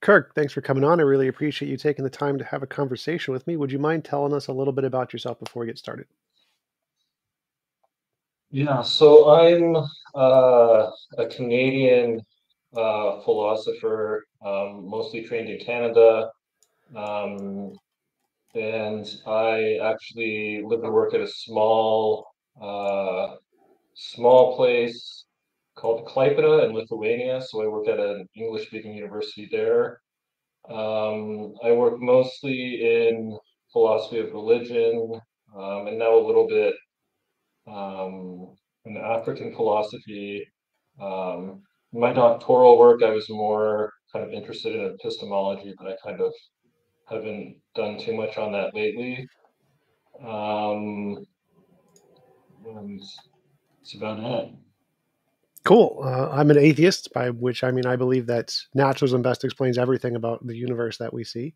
Kirk, thanks for coming on. I really appreciate you taking the time to have a conversation with me. Would you mind telling us a little bit about yourself before we get started? Yeah, so I'm a Canadian philosopher, mostly trained in Canada, um, and I actually live and work at a small place called Klaipėda in Lithuania. So I work at an English-speaking university there. I work mostly in philosophy of religion, and now a little bit um, in African philosophy. Um, my doctoral work, I was more kind of interested in epistemology, but I kind of haven't done too much on that lately. Um, and that's about it. Cool. I'm an atheist, by which I mean I believe that naturalism best explains everything about the universe that we see.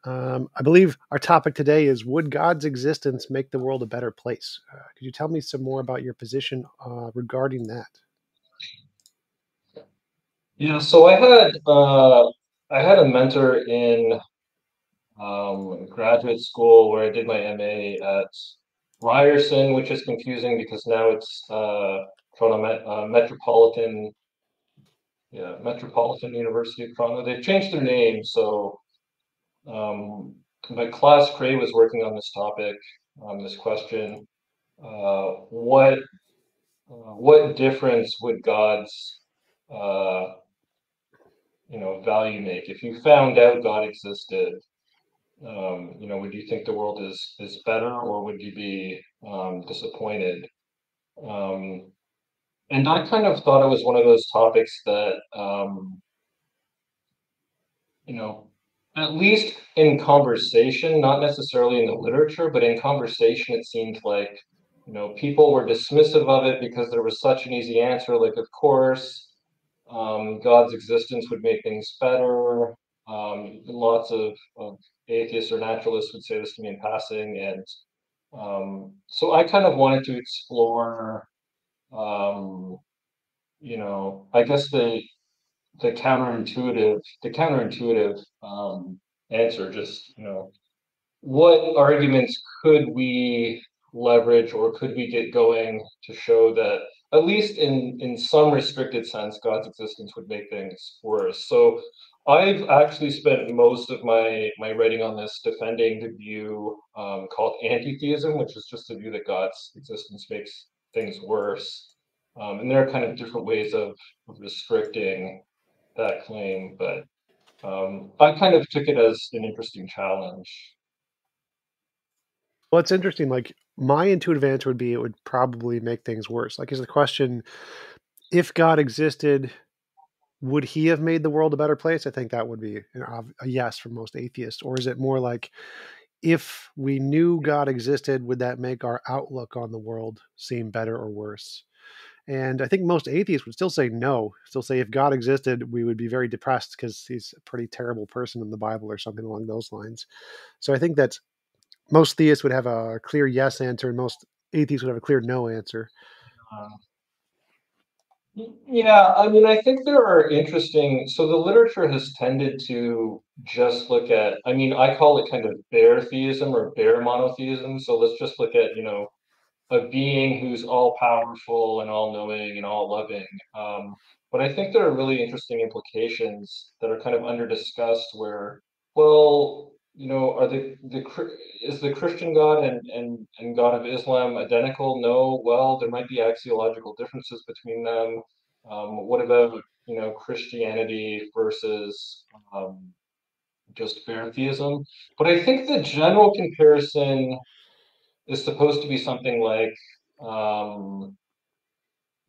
I believe our topic today is: would God's existence make the world a better place? Could you tell me some more about your position regarding that? Yeah, so I had a mentor in graduate school where I did my MA at Ryerson, which is confusing because now it's Toronto Metropolitan University of Toronto. They've changed their name, so um, my class Cray was working on this topic, on this question. What difference would God's uh, value make if you found out God existed? Would you think the world is better, or would you be disappointed? Um, and I kind of thought it was one of those topics that you know, at least in conversation, not necessarily in the literature, but in conversation, it seemed like, people were dismissive of it because there was such an easy answer. Like, of course, God's existence would make things better. Lots of atheists or naturalists would say this to me in passing. And so I kind of wanted to explore, um, I guess the counterintuitive answer, just what arguments could we leverage or could we get going to show that at least in some restricted sense God's existence would make things worse. So I've actually spent most of my writing on this defending the view called anti-theism, which is just the view that God's existence makes things worse. And there are kind of different ways of restricting that claim, but I kind of took it as an interesting challenge. Well, it's interesting. Like my intuitive answer would be it would probably make things worse. Like, is the question: if God existed, would he have made the world a better place? I think that would be a yes for most atheists. Or is it more like, if we knew God existed, would that make our outlook on the world seem better or worse? And I think most atheists would still say no, still say if God existed, we would be very depressed because he's a pretty terrible person in the Bible or something along those lines. So I think that most theists would have a clear yes answer and most atheists would have a clear no answer. Uh, yeah, I mean, I think there are interesting. So the literature has tended to just look at, I mean, I call it kind of bare theism or bare monotheism. So let's just look at, a being who's all powerful and all knowing and all loving. But I think there are really interesting implications that are kind of under discussed where, well, are is the Christian God and God of Islam identical? No. Well, there might be axiological differences between them. What about, Christianity versus just bare theism? But I think the general comparison is supposed to be something like, um,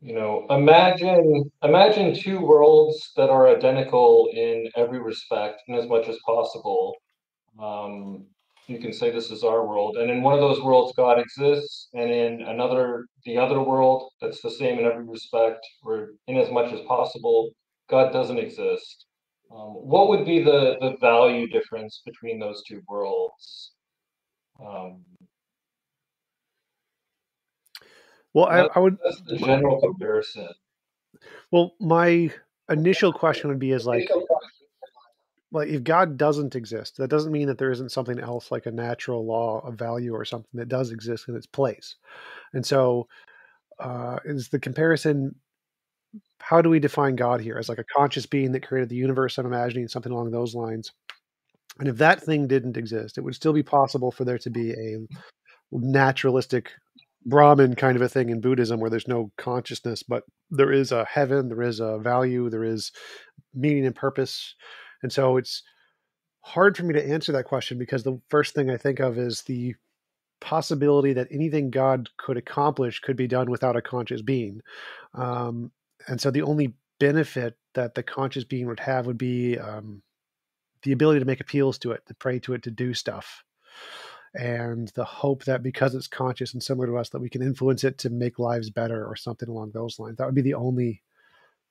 imagine two worlds that are identical in every respect, in as much as possible. Um, you can say this is our world, and in one of those worlds, God exists, and in the other world, that's the same in every respect, or in as much as possible, God doesn't exist. What would be the value difference between those two worlds? Um, Well, That, I would. that's the general comparison. Well, my initial question would be is like if God doesn't exist, that doesn't mean that there isn't something else like a natural law of value or something that does exist in its place. And so, is the comparison? How do we define God here as like a conscious being that created the universe? I'm imagining something along those lines. And if that thing didn't exist, it would still be possible for there to be a naturalistic Brahman kind of a thing in Buddhism where there's no consciousness, but there is a heaven, there is a value, there is meaning and purpose. And so it's hard for me to answer that question because the first thing I think of is the possibility that anything God could accomplish could be done without a conscious being. Um, and so the only benefit that the conscious being would have would be the ability to make appeals to it, to pray to it, to do stuff. And the hope that because it's conscious and similar to us, that we can influence it to make lives better or something along those lines. That would be the only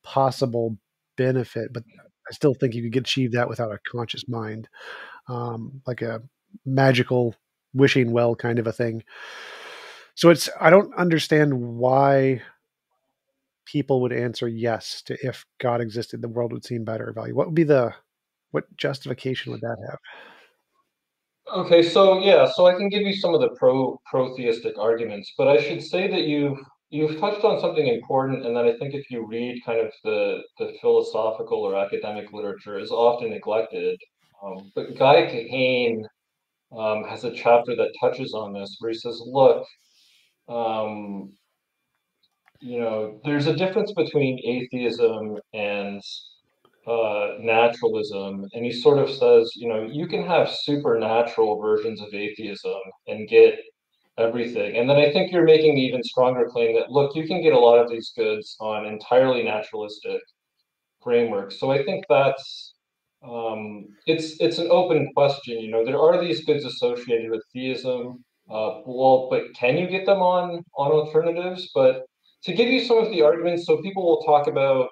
possible benefit. But I still think you could achieve that without a conscious mind, like a magical wishing well kind of a thing. So it's I don't understand why people would answer yes to if God existed, the world would seem better value. What would be the what justification would that have? Okay, so yeah, so I can give you some of the pro-theistic arguments, but I should say that you've touched on something important, and that I think if you read kind of the philosophical or academic literature is often neglected. But Guy Kahane has a chapter that touches on this, where he says, "Look, um, there's a difference between atheism and naturalism," and he sort of says, you can have supernatural versions of atheism and get everything. And then I think you're making the even stronger claim that, look, you can get a lot of these goods on entirely naturalistic frameworks. So I think that's it's an open question. There are these goods associated with theism. Well, but can you get them on alternatives? But to give you some of the arguments, so people will talk about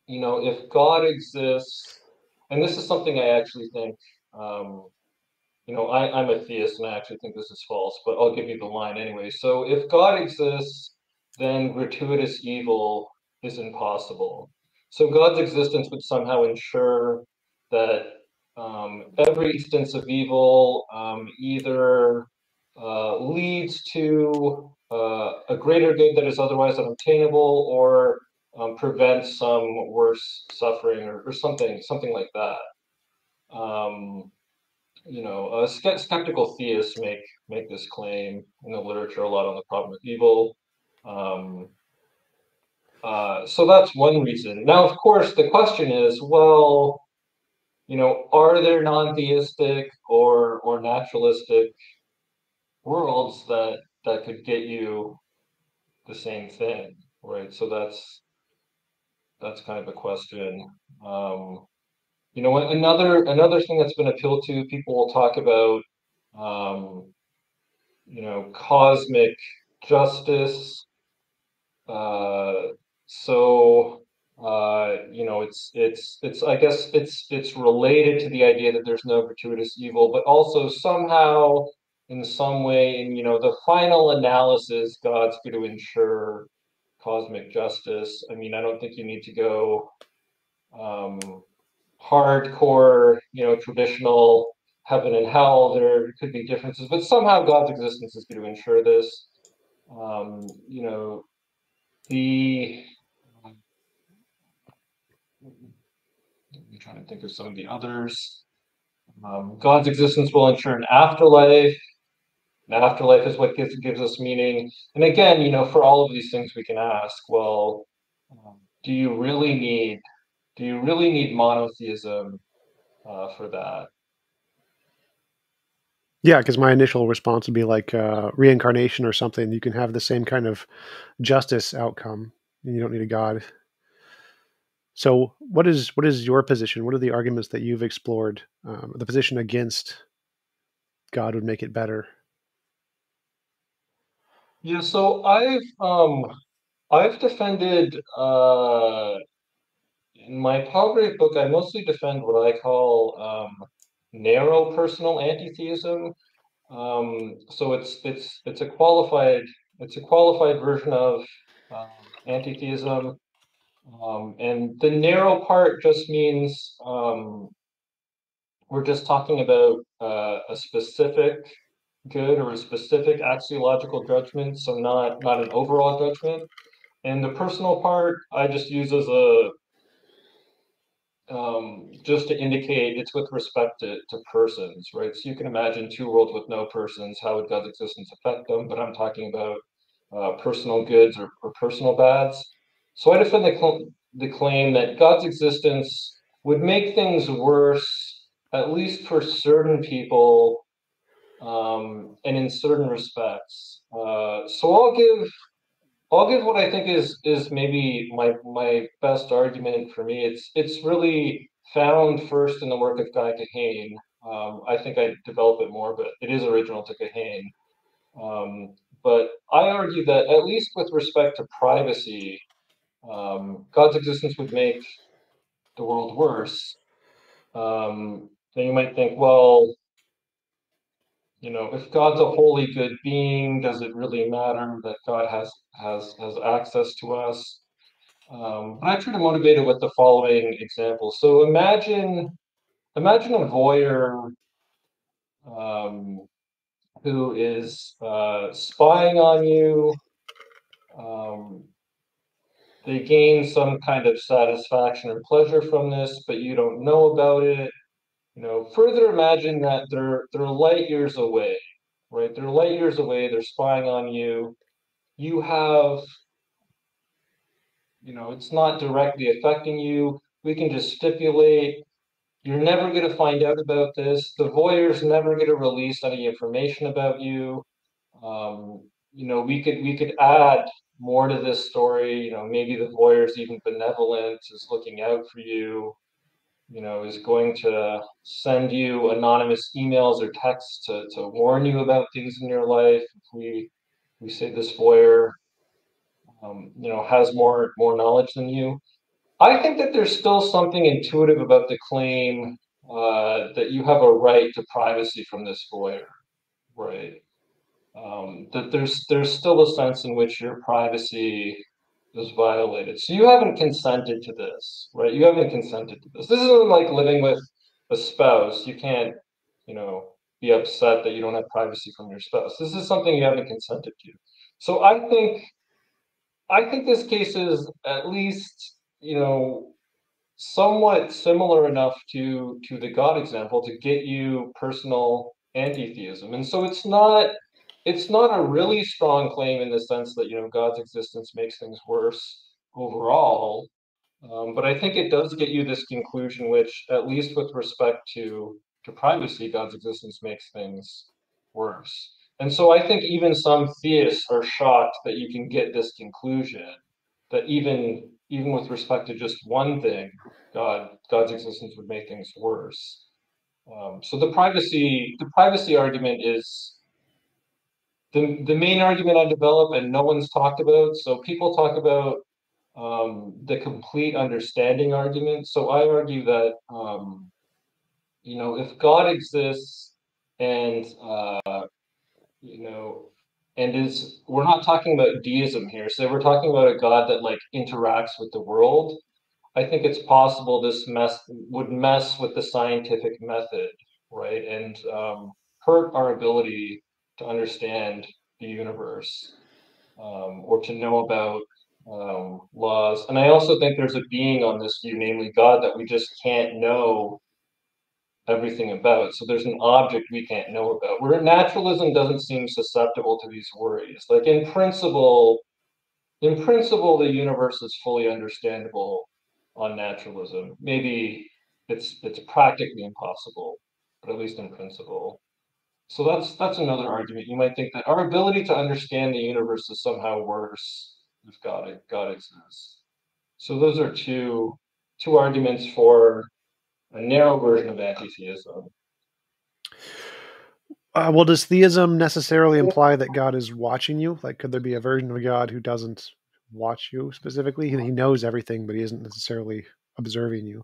if God exists, and this is something I actually think, um, I'm a theist and I actually think this is false, but I'll give you the line anyway. So if God exists, then gratuitous evil is impossible. So God's existence would somehow ensure that every instance of evil either leads to a greater good that is otherwise unobtainable, or prevents some worse suffering, or something like that. Um, skeptical theists make this claim in the literature a lot on the problem of evil. Um, so that's one reason. Now, of course, the question is, well, are there non-theistic or naturalistic worlds that could get you the same thing, right? So that's kind of a question. Um, another thing that's been appealed to, people will talk about um, cosmic justice. Uh, so it's I guess it's related to the idea that there's no gratuitous evil, but also somehow in some way, in the final analysis, God's going to ensure cosmic justice. I mean, I don't think you need to go um, hardcore, traditional heaven and hell. There could be differences, but somehow God's existence is going to ensure this. Um, you know, the I'm trying to think of some of the others. God's existence will ensure an afterlife. An afterlife is what gives us meaning. And again, for all of these things, we can ask, well, do you really need monotheism for that? Yeah, because my initial response would be like reincarnation or something. You can have the same kind of justice outcome, and you don't need a god. So, what is your position? What are the arguments that you've explored? The position against God would make it better. Yeah, so I've defended in my Palgrave book, I mostly defend what I call narrow personal anti-theism. So it's a qualified It's a qualified version of anti-theism. And the narrow part just means we're just talking about a specific good or a specific axiological judgment, so not an overall judgment. And the personal part, I just use as a just to indicate it's with respect to persons, right? So you can imagine two worlds with no persons. How would God's existence affect them? But I'm talking about personal goods or personal bads. So I defend the claim that God's existence would make things worse, at least for certain people, and in certain respects. So I'll give what I think is maybe my best argument for me. It's really found first in the work of Guy Kahane. I think I develop it more, but it is original to Kahane. But I argue that at least with respect to privacy, God's existence would make the world worse. Then you might think, well, if God's a wholly good being, does it really matter that God has access to us? I try to motivate it with the following example. So imagine a voyeur um, who is spying on you. Um, they gain some kind of satisfaction or pleasure from this, but you don't know about it. Further imagine that they're light years away, right? They're light years away. They're spying on you. You have, it's not directly affecting you. We can just stipulate you're never going to find out about this. The voyeur's never going to release any information about you. We could add more to this story. Maybe the voyeur's even benevolent, is looking out for you. Is going to send you anonymous emails or texts to warn you about things in your life. If we say this voyeur, has more knowledge than you. I think that there's still something intuitive about the claim that you have a right to privacy from this voyeur, right? That there's still a sense in which your privacy is violated. So you haven't consented to this, right? You haven't consented to this. This isn't like living with a spouse. You can't, you know, be upset that you don't have privacy from your spouse. This is something you haven't consented to. So I think this case is at least, somewhat similar enough to the God example to get you personal anti-theism. And so it's not a really strong claim in the sense that God's existence makes things worse overall. But I think it does get you this conclusion, which, at least with respect to privacy, God's existence makes things worse. And so I think even some theists are shocked that you can get this conclusion, that even with respect to just one thing, God's existence would make things worse. So the privacy argument is the main argument I develop, and no one's talked about. So people talk about the complete understanding argument. So I argue that if God exists and you know and is we're not talking about deism here. So we're talking about a God that like interacts with the world. I think it's possible this would mess with the scientific method, right? And hurt our ability to understand the universe, or to know about laws. And I also think there's a being on this view, namely God, that we just can't know everything about. So there's an object we can't know about. Where naturalism doesn't seem susceptible to these worries. Like in principle, the universe is fully understandable on naturalism. Maybe it's practically impossible, but at least in principle. So that's another argument. You might think that our ability to understand the universe is somehow worse if God exists. So those are two arguments for a narrow version of anti-theism. Well, does theism necessarily imply that God is watching you? Like, could there be a version of God who doesn't watch you specifically? He knows everything, but he isn't necessarily observing you.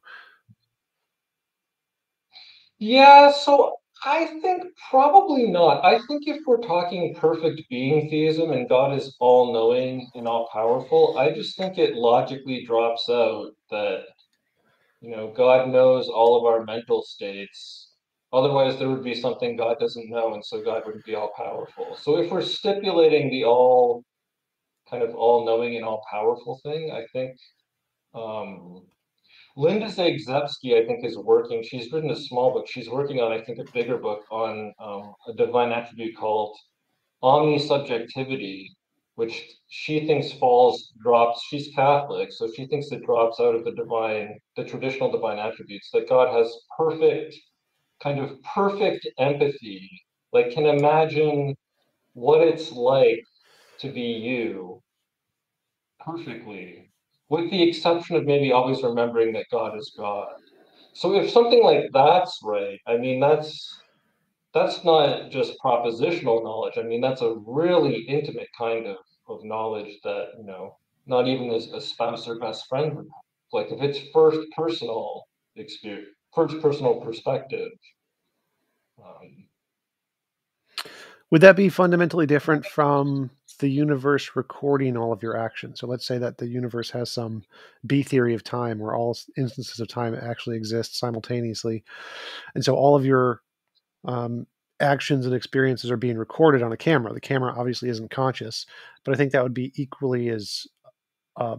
Yeah, so I think probably not. I think if we're talking perfect being theism and God is all knowing and all powerful, I just think it logically drops out that, God knows all of our mental states. Otherwise, there would be something God doesn't know, and so God wouldn't be all powerful. So if we're stipulating the all kind of all knowing and all powerful thing, I think um, Linda Zagzebski, I think, is working. She's written a small book. She's working on, I think, a bigger book on a divine attribute called omnisubjectivity, which she thinks drops. She's Catholic, so she thinks it drops out of the traditional divine attributes, that God has perfect empathy, like can imagine what it's like to be you perfectly, with the exception of maybe always remembering that God is God. So if something like that's right, I mean that's not just propositional knowledge. I mean that's a really intimate kind of knowledge that, not even a spouse or best friend would have. Like if it's first personal experience, first personal perspective. Um, Would that be fundamentally different from the universe recording all of your actions? So let's say that the universe has some B theory of time where all instances of time actually exist simultaneously. And so all of your um, actions and experiences are being recorded on a camera. The camera obviously isn't conscious, but I think that would be equally as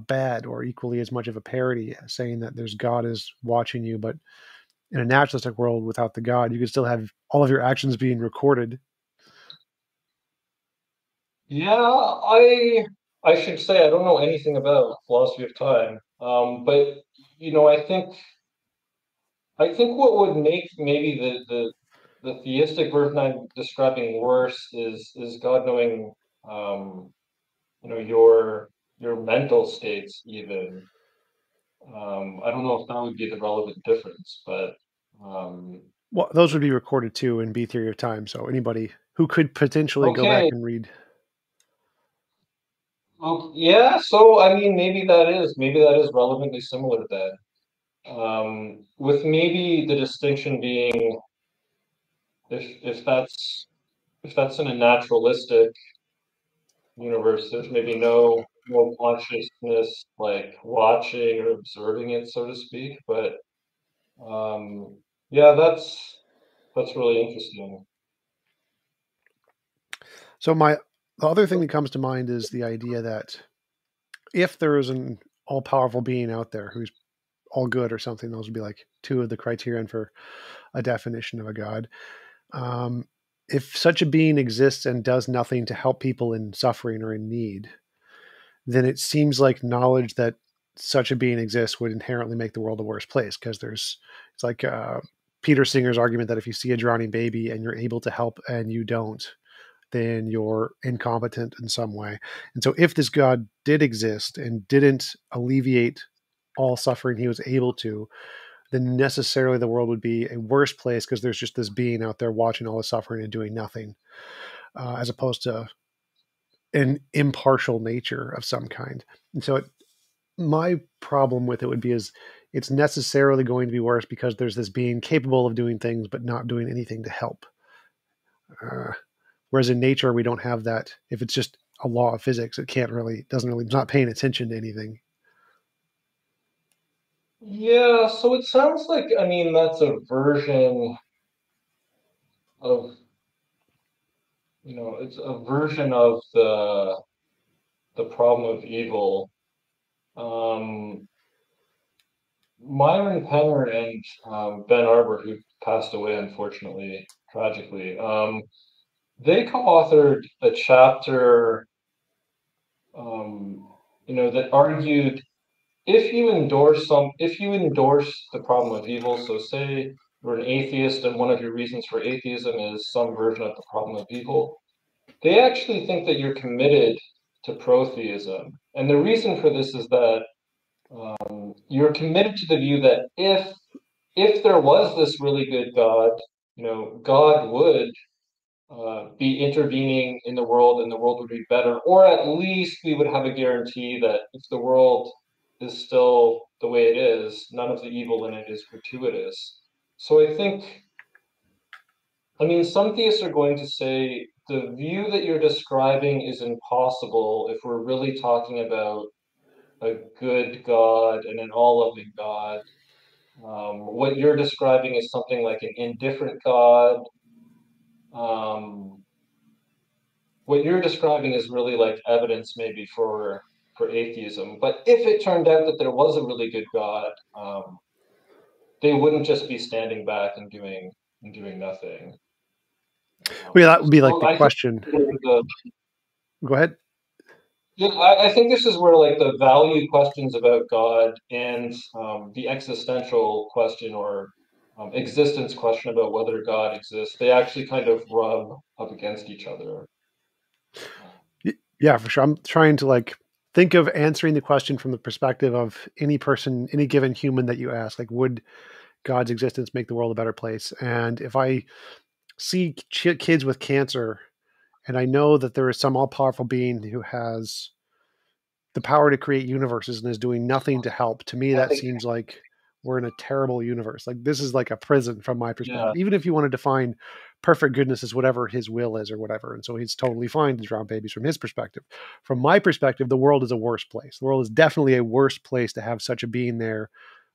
bad or equally as much of a parody as saying that there's God is watching you, but in a naturalistic world without the God, you could still have all of your actions being recorded. yeah, I should say I don't know anything about philosophy of time, but I think what would make maybe the theistic version I'm describing worse is God knowing um, your mental states even. I don't know if that would be the relevant difference, but um, Well, those would be recorded too in B theory of time. So anybody who could potentially go back okay. and read. Well, yeah, so I mean maybe that is relevantly similar then. With maybe the distinction being if that's in a naturalistic universe, there's maybe no consciousness like watching or observing it, so to speak. But yeah, that's really interesting. So the other thing that comes to mind is the idea that if there is an all powerful being out there who's all good or something, those would be like two of the criterion for a definition of a god. Um, if such a being exists and does nothing to help people in suffering or in need, then it seems like knowledge that such a being exists would inherently make the world a worse place because it's like Peter Singer's argument that if you see a drowning baby and you're able to help and you don't, then you're incompetent in some way. And so if this God did exist and didn't alleviate all suffering he was able to, then necessarily the world would be a worse place because there's just this being out there watching all the suffering and doing nothing, as opposed to an impartial nature of some kind. And so my problem with it would be is it's necessarily going to be worse because there's this being capable of doing things but not doing anything to help. Uh, Whereas in nature we don't have that. If it's just a law of physics, it can't really doesn't really it's not paying attention to anything. Yeah, so it sounds like I mean that's a version of it's a version of the problem of evil. Um, Myron Penner and Ben Arbor, who passed away unfortunately, tragically, they co-authored a chapter, um, that argued if you endorse the problem of evil, so say you're an atheist and one of your reasons for atheism is some version of the problem of evil, they actually think that you're committed to protheism. And the reason for this is that you're committed to the view that if there was this really good God, God would be intervening in the world and the world would be better, or at least we would have a guarantee that if the world is still the way it is, none of the evil in it is gratuitous. So I think I mean, some theists are going to say the view that you're describing is impossible if we're really talking about a good God and an all-loving God. What you're describing is something like an indifferent God. Um, what you're describing is really like evidence maybe for atheism. But if it turned out that there was a really good God, they wouldn't just be standing back and doing nothing. Well, yeah, that would be like So the I think question. the Go ahead. yeah, I think this is where like the value questions about God and the existential question or existence question about whether God exists, they actually kind of rub up against each other. Um, Yeah, for sure. I'm trying to like think of answering the question from the perspective of any person, any given human that you ask. Like, would God's existence make the world a better place? And if I see kids with cancer, and I know that there is some all powerful being who has the power to create universes and is doing nothing to help, to me, I that think, seems like we're in a terrible universe. Like, this is like a prison from my yeah. perspective. Even if you want to define perfect goodness as whatever his will is or whatever. And so he's totally fine to drown babies from his perspective. From my perspective, the world is a worse place. The world is definitely a worse place to have such a being there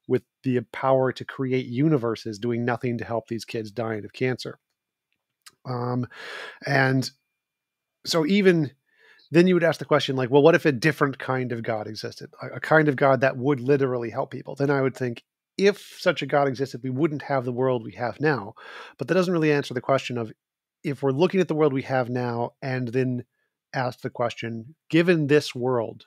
with the power to create universes doing nothing to help these kids dying of cancer. Um, and so even then you would ask the question like, well, what if a different kind of God existed, a kind of God that would literally help people? Then I would think, if such a God existed, we wouldn't have the world we have now. But that doesn't really answer the question of, if we're looking at the world we have now and then ask the question, given this world,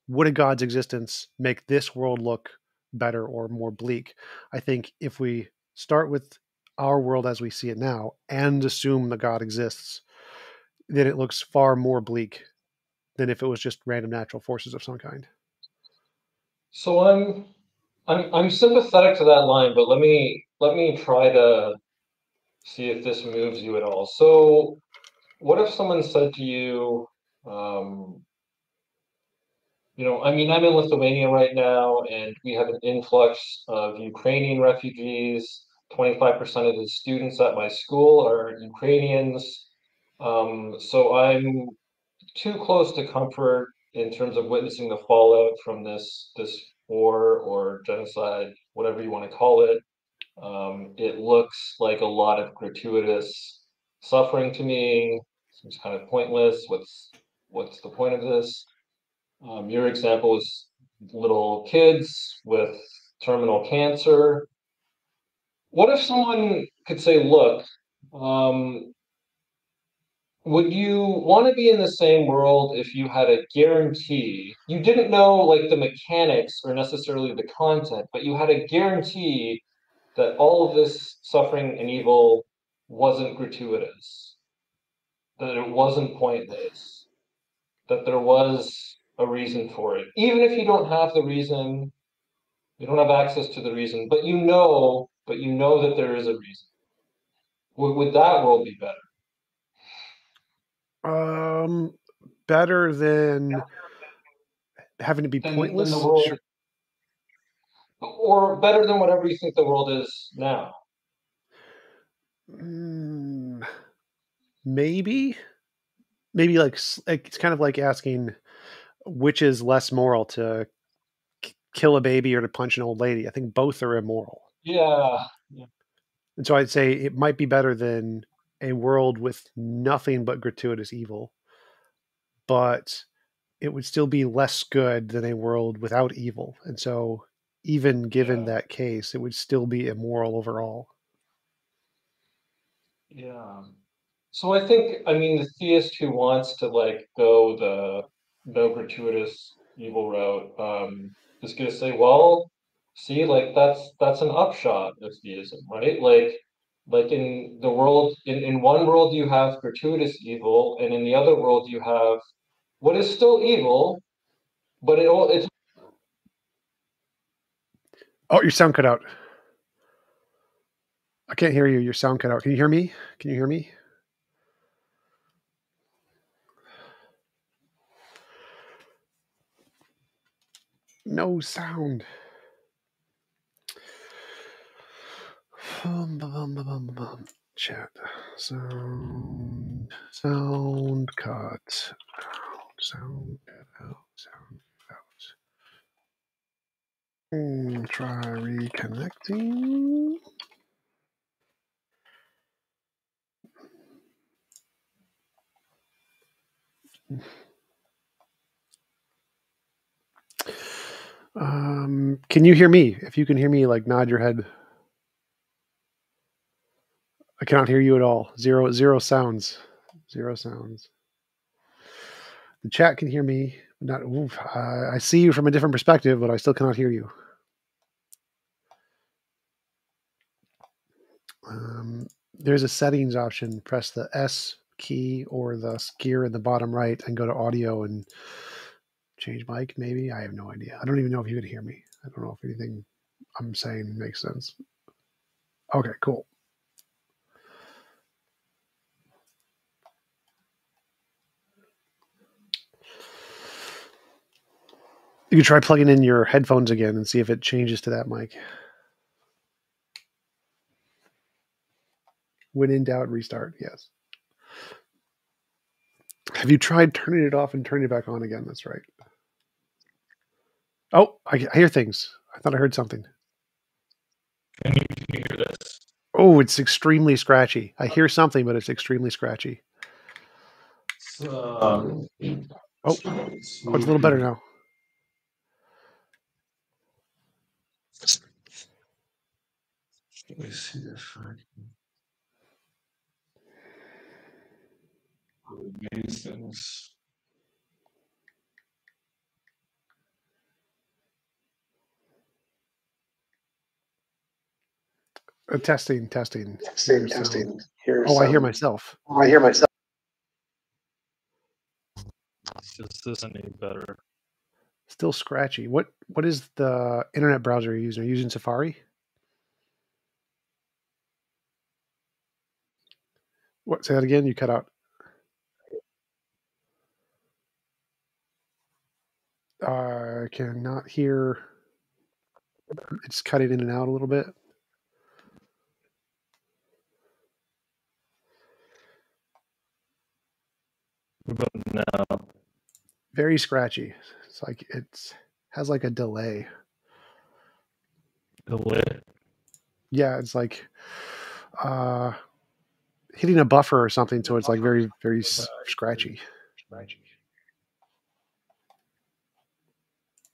would a God's existence make this world look better or more bleak? I think if we start with our world as we see it now and assume that God exists, then it looks far more bleak than if it was just random natural forces of some kind. So I'm sympathetic to that line, but let me try to see if this moves you at all. So what if someone said to you, um, I mean, I'm in Lithuania right now, and we have an influx of Ukrainian refugees. 25% of the students at my school are Ukrainians. So I'm too close to comfort in terms of witnessing the fallout from this war or genocide, whatever you want to call it. It looks like a lot of gratuitous suffering to me. Seems kind of pointless. What's the point of this? Your example is little kids with terminal cancer. What if someone could say, look, um, would you want to be in the same world if you had a guarantee? You didn't know like the mechanics or necessarily the content, but you had a guarantee that all of this suffering and evil wasn't gratuitous, that it wasn't pointless, that there was a reason for it. Even if you don't have the reason, you don't have access to the reason, but you know that there is a reason. Would that world be better Um, Better than having to be than the pointless. world, Sure. or better than whatever you think the world is now? Mm, maybe, maybe like it's kind of like asking which is less moral, to kill a baby or to punch an old lady. I think both are immoral, Yeah, yeah, and so I'd say it might be better than a world with nothing but gratuitous evil, but it would still be less good than a world without evil. And so, even given yeah, that case, it would still be immoral overall. yeah. So I think, I mean, the theist who wants to like go the no gratuitous evil route, is gonna say, well, see, like that's an upshot of theism, right? Like in the world, in one world you have gratuitous evil, and in the other world you have what is still evil, but it's Oh, your sound cut out. I can't hear you. Your sound cut out. Can you hear me? Can you hear me? No sound. Chat. Sound cut. Sound out. Sound out. Try reconnecting. Can you hear me? If you can hear me, like nod your head. I cannot hear you at all. Zero sounds. Zero sounds. The chat can hear me. Not. Oof, I see you from a different perspective, but I still cannot hear you. There's a settings option. Press the S key or the gear in the bottom right and go to audio and change mic. Maybe I have no idea. I don't even know if you can hear me. I don't know if anything I'm saying makes sense. Okay, cool. You can try plugging in your headphones again and see if it changes to that mic. When in doubt, restart. Yes. Have you tried turning it off and turning it back on again? That's right. Oh, I hear things. I thought I heard something. Can you hear this? Oh, it's extremely scratchy. I hear something, but it's extremely scratchy. So, Oh, it's a little better now. Let me see if I can raise things. Testing. Testing, testing. Here's Oh, I hear myself. I hear myself. Is this any better? Still scratchy. What is the internet browser you're using? Are you using Safari? What? Say that again. You cut out. I cannot hear. It's cutting in and out a little bit. What about now? Very scratchy. It's like it has like a delay. Delay. Yeah, it's like hitting a buffer or something. So it's like very scratchy. I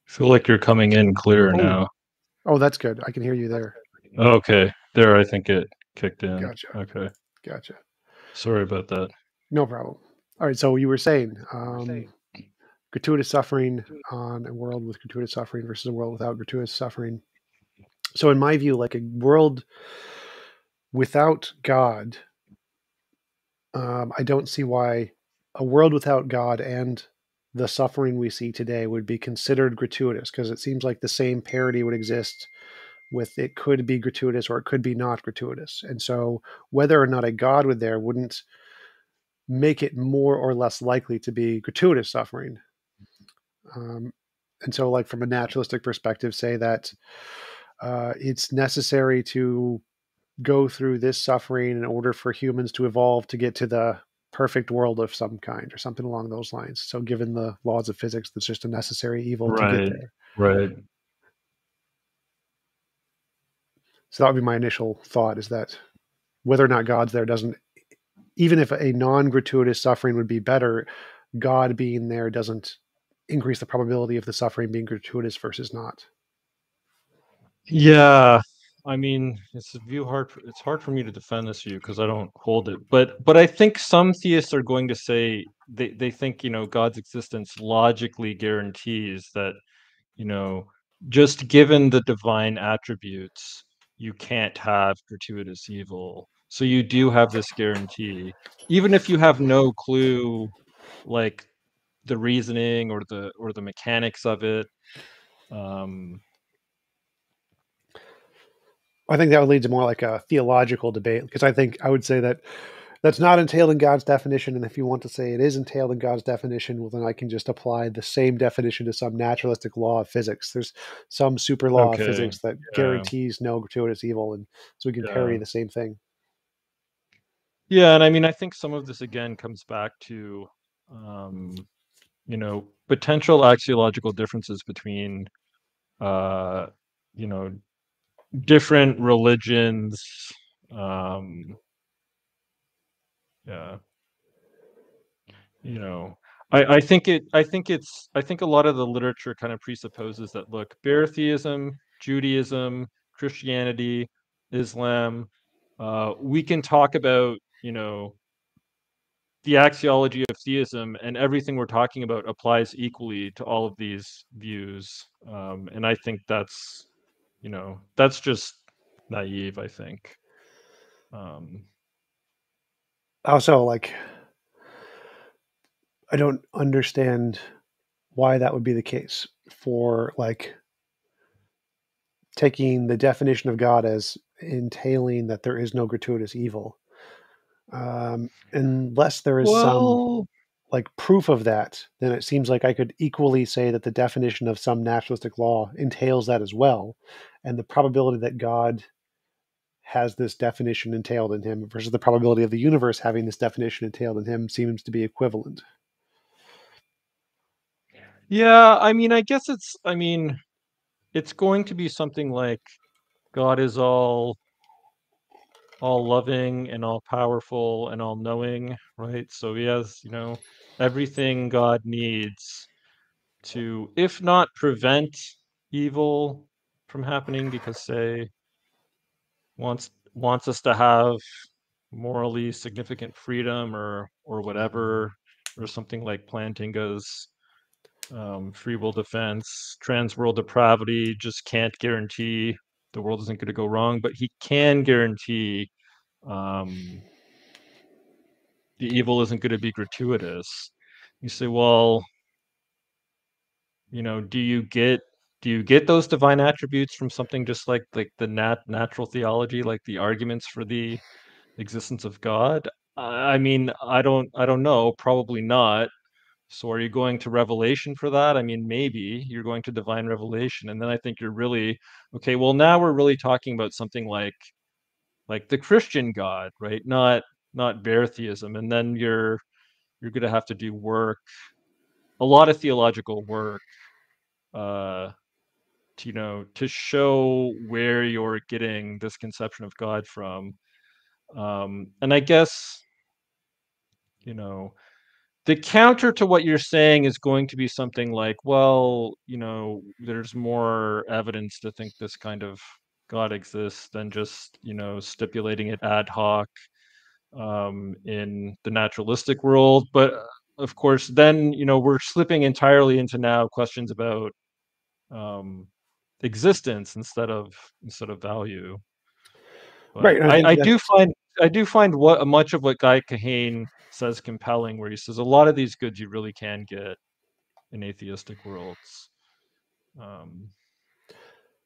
feel like you're coming in clearer Oh, now. oh, that's good. I can hear you there. Okay, there. I think it kicked in. Gotcha. Okay, Gotcha. sorry about that. No problem. All right. So you were saying gratuitous suffering on a world with gratuitous suffering versus a world without gratuitous suffering. So in my view, like a world without God, I don't see why a world without God and the suffering we see today would be considered gratuitous, because it seems like the same parity would exist with it could be gratuitous or it could be not gratuitous. And so whether or not a God would there wouldn't make it more or less likely to be gratuitous suffering. Um, and so, like from a naturalistic perspective, say that it's necessary to go through this suffering in order for humans to evolve to get to the perfect world of some kind or something along those lines. So, given the laws of physics, that's just a necessary evil to get Right, there. right. So, that would be my initial thought, is that whether or not God's there doesn't, even if a non gratuitous suffering would be better, God being there doesn't increase the probability of the suffering being gratuitous versus not. Yeah, I mean, it's a view hard. It's hard for me to defend this view because I don't hold it. But I think some theists are going to say they think God's existence logically guarantees that you know just given the divine attributes, you can't have gratuitous evil. So you do have this guarantee, even if you have no clue, like the reasoning or the mechanics of it. Um, I think that would lead to more like a theological debate, because I think I would say that that's not entailed in God's definition. And if you want to say it is entailed in God's definition, well, then I can just apply the same definition to some naturalistic law of physics. There's some super law of okay, physics that yeah, guarantees no gratuitous evil. And so we can yeah. parody the same thing. Yeah, and I mean, I think some of this again comes back to, potential axiological differences between, uh, you know, different religions. Um, yeah, you know, I think a lot of the literature kind of presupposes that, look, bare theism, Judaism, Christianity, Islam, we can talk about, the axiology of theism, and everything we're talking about applies equally to all of these views. And I think that's just naive, I think. Um, Also, like, I don't understand why that would be the case for like taking the definition of God as entailing that there is no gratuitous evil, unless there is some well, like proof of that, then it seems like I could equally say that the definition of some naturalistic law entails that as well. And the probability that God has this definition entailed in him versus the probability of the universe having this definition entailed in him seems to be equivalent. yeah, I mean, it's going to be something like God is all loving and all powerful and all knowing, right? So he has, everything God needs to, if not prevent evil from happening, because say wants us to have morally significant freedom or whatever, or something like Plantinga's free will defense, trans world depravity just can't guarantee the world isn't going to go wrong, but he can guarantee um, the evil isn't going to be gratuitous. You say, well, do you get those divine attributes from something just like the natural theology, like the arguments for the existence of God? I mean, I don't know, probably not. So are you going to revelation for that? I mean, maybe you're going to divine revelation, and then I think you're really okay. Well, now we're really talking about something like the Christian God, right? Not bare theism, and then you're going to have to do work, a lot of theological work, uh, to show where you're getting this conception of God from. And I guess, you know, the counter to what you're saying is going to be something like, well, there's more evidence to think this kind of God exists than just, stipulating it ad hoc in the naturalistic world. But of course, then, we're slipping entirely into now questions about um, existence instead of value. Right. But And I I, think I that do find I do find what much of what Guy Kahane says compelling, where he says a lot of these goods you really can get in atheistic worlds. Um,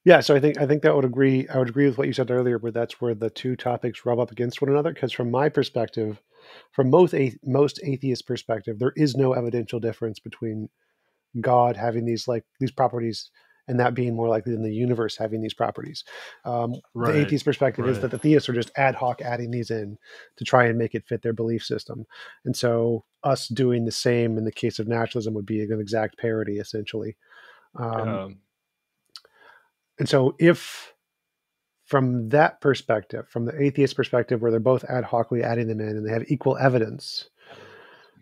yeah, so I think that would agree. I would agree with what you said earlier, where that's where the two topics rub up against one another. Because from my perspective, from most atheist perspective, there is no evidential difference between God having these properties and that being more likely than the universe having these properties. The right, atheist perspective is right. that the theists are just ad hoc adding these in to try and make it fit their belief system. And so us doing the same in the case of naturalism would be an exact parody, essentially. Um, Yeah, and so if from that perspective, from the atheist perspective, where they're both ad hocly adding them in and they have equal evidence,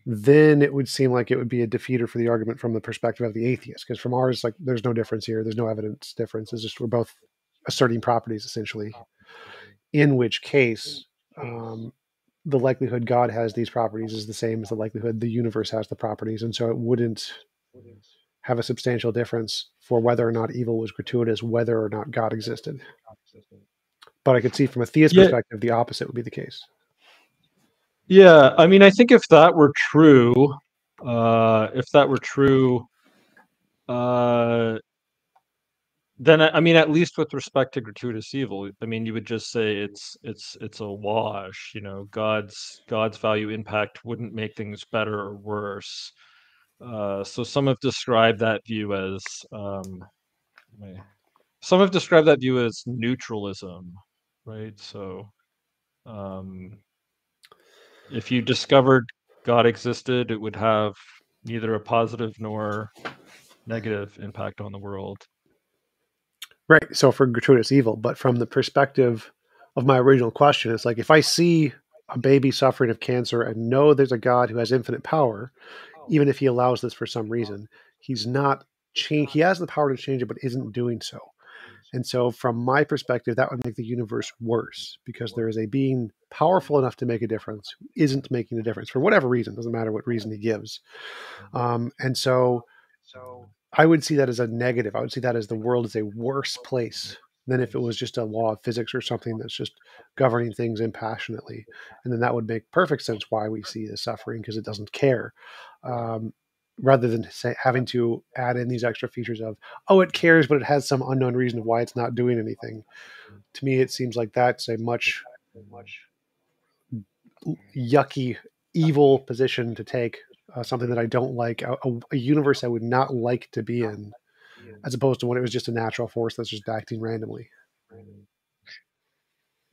then it would seem like it would be a defeater for the argument from the perspective of the atheist. Because from ours, like, there's no difference here. There's no evidence difference. It's just we're both asserting properties, essentially. In which case, um, the likelihood God has these properties is the same as the likelihood the universe has the properties. And so it wouldn't have a substantial difference for whether or not evil was gratuitous, whether or not God existed. But I could see from a theist yeah, perspective, the opposite would be the case. yeah. I mean, I think if that were true, uh, then I mean, at least with respect to gratuitous evil, I mean, you would just say it's a wash. God's value impact wouldn't make things better or worse. So wait, some have described that view as neutralism, right? So, um, if you discovered God existed, it would have neither a positive nor negative impact on the world. Right. So for gratuitous evil, but from the perspective of my original question, it's like if I see a baby suffering of cancer and know there's a God who has infinite power, even if he allows this for some reason, he's not change. He has the power to change it, but isn't doing so. And so, from my perspective, that would make the universe worse because there is a being powerful enough to make a difference who isn't making a difference for whatever reason. Doesn't matter what reason he gives. And so, I would see that as a negative. I would see that as the world is a worse place than if it was just a law of physics or something that's just governing things impassionately. And then that would make perfect sense why we see the suffering because it doesn't care. Um, Rather than having to add in these extra features of, oh, it cares, but it has some unknown reason of why it's not doing anything. To me, it seems like that's a much yucky, evil position to take. Something that I don't like, a universe I would not like to be in, as opposed to when it was just a natural force that's just acting randomly.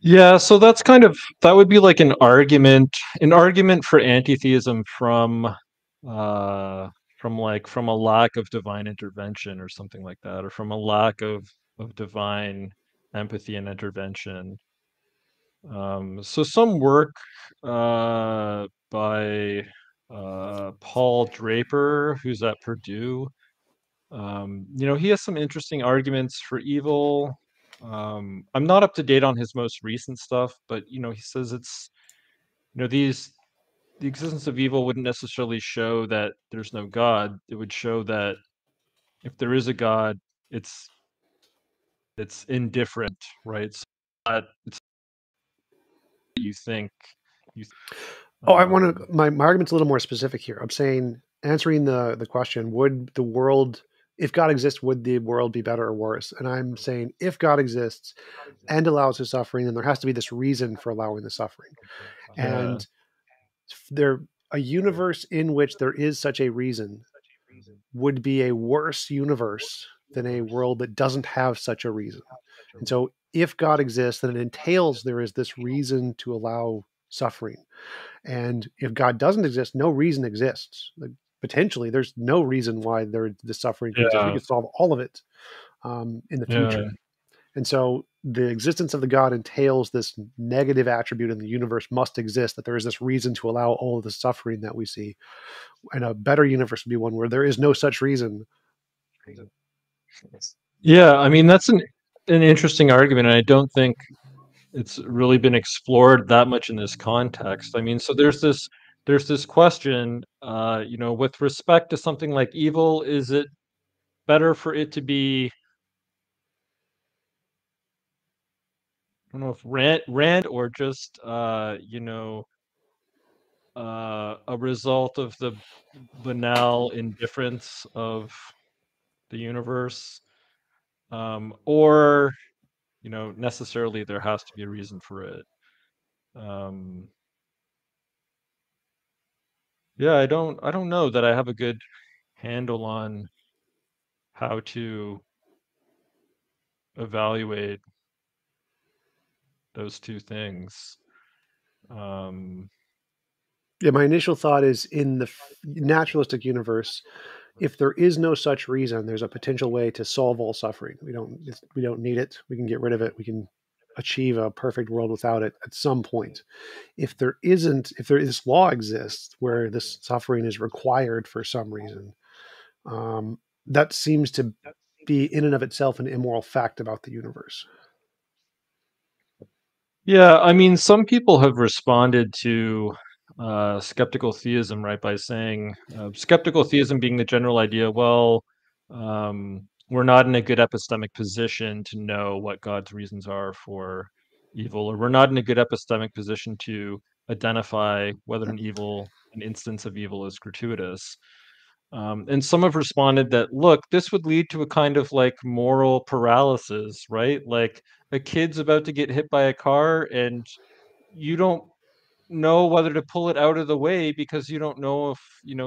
Yeah, so that's that would be like an argument for anti-theism uh from a lack of divine intervention or something like that, or from a lack of divine empathy and intervention. So some work by Paul Draper, who's at Purdue, he has some interesting arguments for evil. I'm not up to date on his most recent stuff, but he says these the existence of evil wouldn't necessarily show that there's no God. It would show that if there is a God, it's it's indifferent, right? So it's what you think. You, Oh, I want um, to. My argument's a little more specific here. I'm saying answering the question: would the world, if God exists, would the world be better or worse? And I'm saying if God exists and allows his suffering, then there has to be this reason for allowing the suffering. yeah, And there, a universe in which there is such a reason would be a worse universe than a world that doesn't have such a reason. And so, if God exists, then it entails there is this reason to allow suffering. And if God doesn't exist, no reason exists. Like, potentially, there's no reason why the suffering could exist. We yeah, could solve all of it in the yeah. future. And so, the existence of the God entails this negative attribute in the universe must exist. That there is this reason to allow all of the suffering that we see. And a better universe would be one where there is no such reason. Yeah, I mean that's an interesting argument, and I don't think it's really been explored that much in this context. I mean, so there's this question, with respect to something like evil, is it better for it to be, I don't know if rant or just a result of the banal indifference of the universe, or necessarily there has to be a reason for it. Um, yeah, I don't know that I have a good handle on how to evaluate those two things. Um, Yeah, my initial thought is in the naturalistic universe, if there is no such reason, there's a potential way to solve all suffering. We don't need it. We can get rid of it. We can achieve a perfect world without it at some point. If there is law exists where this suffering is required for some reason, that seems to be in and of itself an immoral fact about the universe. yeah, I mean, some people have responded to skeptical theism, right, by saying skeptical theism being the general idea, well, we're not in a good epistemic position to know what God's reasons are for evil, or we're not in a good epistemic position to identify whether an instance of evil is gratuitous. And some have responded that, look, this would lead to a kind of like moral paralysis, right? Like a kid's about to get hit by a car and you don't know whether to pull it out of the way because you don't know if,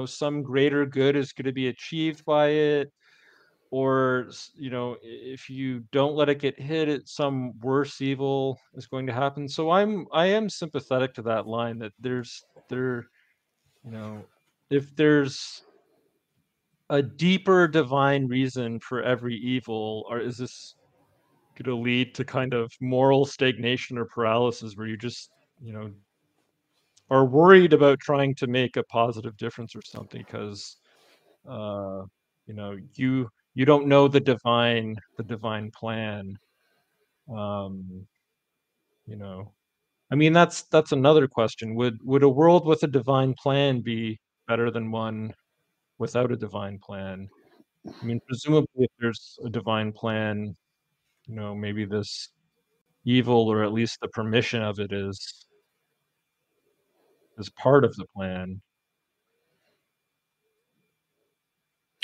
some greater good is going to be achieved by it. or if you don't let it get hit, some worse evil is going to happen. So I am sympathetic to that line, that you know if there's a deeper divine reason for every evil, or is this going to lead to kind of moral stagnation or paralysis, where you just you know are worried about trying to make a positive difference or something, because uh you don't know the divine plan. um you know I mean, that's another question. Would a world with a divine plan be better than one without a divine plan? I mean, presumably, if there's a divine plan, maybe this evil, or at least the permission of it, is part of the plan.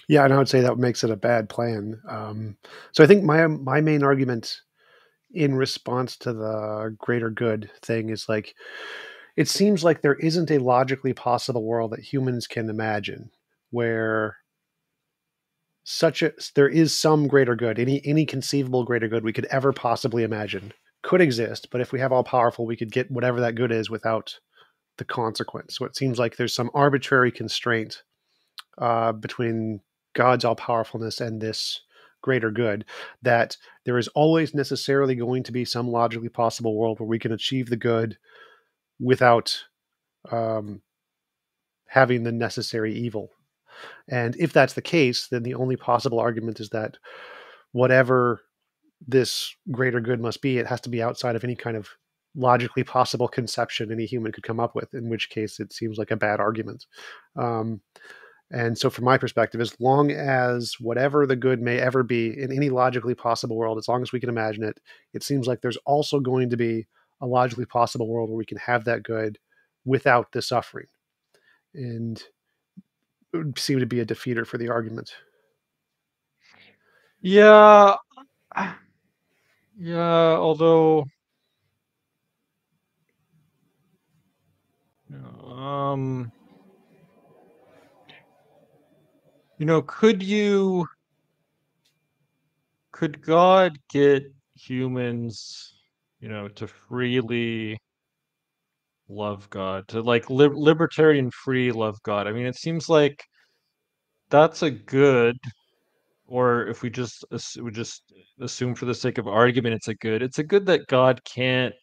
Yeah, and I would say that makes it a bad plan. So I think my main argument in response to the greater good thing is like it seems like there isn't a logically possible world that humans can imagine where there is some greater good, any conceivable greater good we could ever possibly imagine could exist, but if we have all powerful, we could get whatever that good is without the consequence. So it seems like there's some arbitrary constraint between God's all powerfulness and this greater good, that there is always necessarily going to be some logically possible world where we can achieve the good without um, having the necessary evil. And if that's the case, then the only possible argument is that whatever this greater good must be, it has to be outside of any kind of logically possible conception any human could come up with, in which case it seems like a bad argument. Um, And so, from my perspective, as long as whatever the good may ever be in any logically possible world, as long as we can imagine it, it seems like there's also going to be a logically possible world where we can have that good without the suffering. And it would seem to be a defeater for the argument. Yeah, yeah. Although, you know, um, could God get humans, to freely love God, to like libertarian free love God? I mean, it seems like that's a good, or if we just assume for the sake of argument, it's a good that God can't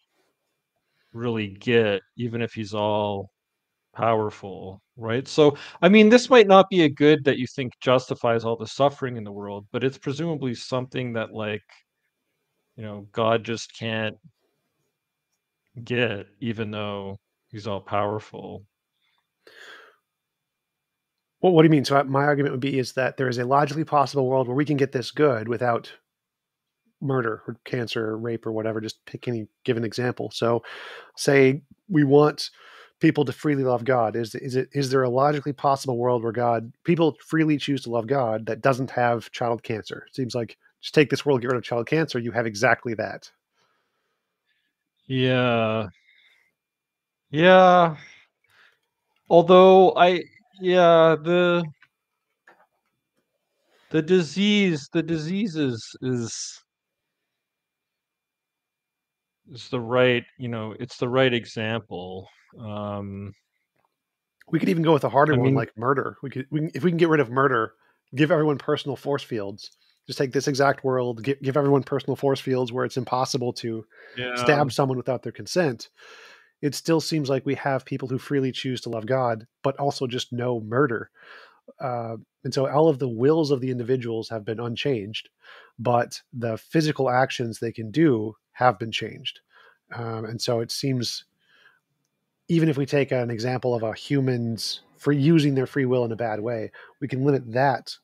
really get, even if he's all powerful, right? So, I mean, this might not be a good that you think justifies all the suffering in the world, but it's presumably something that, like, God just can't get, even though he's all powerful. Well, what do you mean? So, my argument would be is that there is a logically possible world where we can get this good without murder or cancer or rape or whatever. Just pick any given example. So, say we want people to freely love God. Is there a logically possible world where people freely choose to love God that doesn't have child cancer? It seems like just take this world, get rid of child cancer, you have exactly that. Yeah. Yeah. Although yeah, the disease is the right, it's the right example. Um, We could even go with a harder I one mean, like murder. If we can get rid of murder, give everyone personal force fields. Just take this exact world, give everyone personal force fields where it's impossible to yeah. stab someone without their consent. It still seems like we have people who freely choose to love God, but also just no murder. And so all of the wills of the individuals have been unchanged, but the physical actions they can do have been changed. And so it seems, even if we take an example of a human's free using their free will in a bad way, we can limit that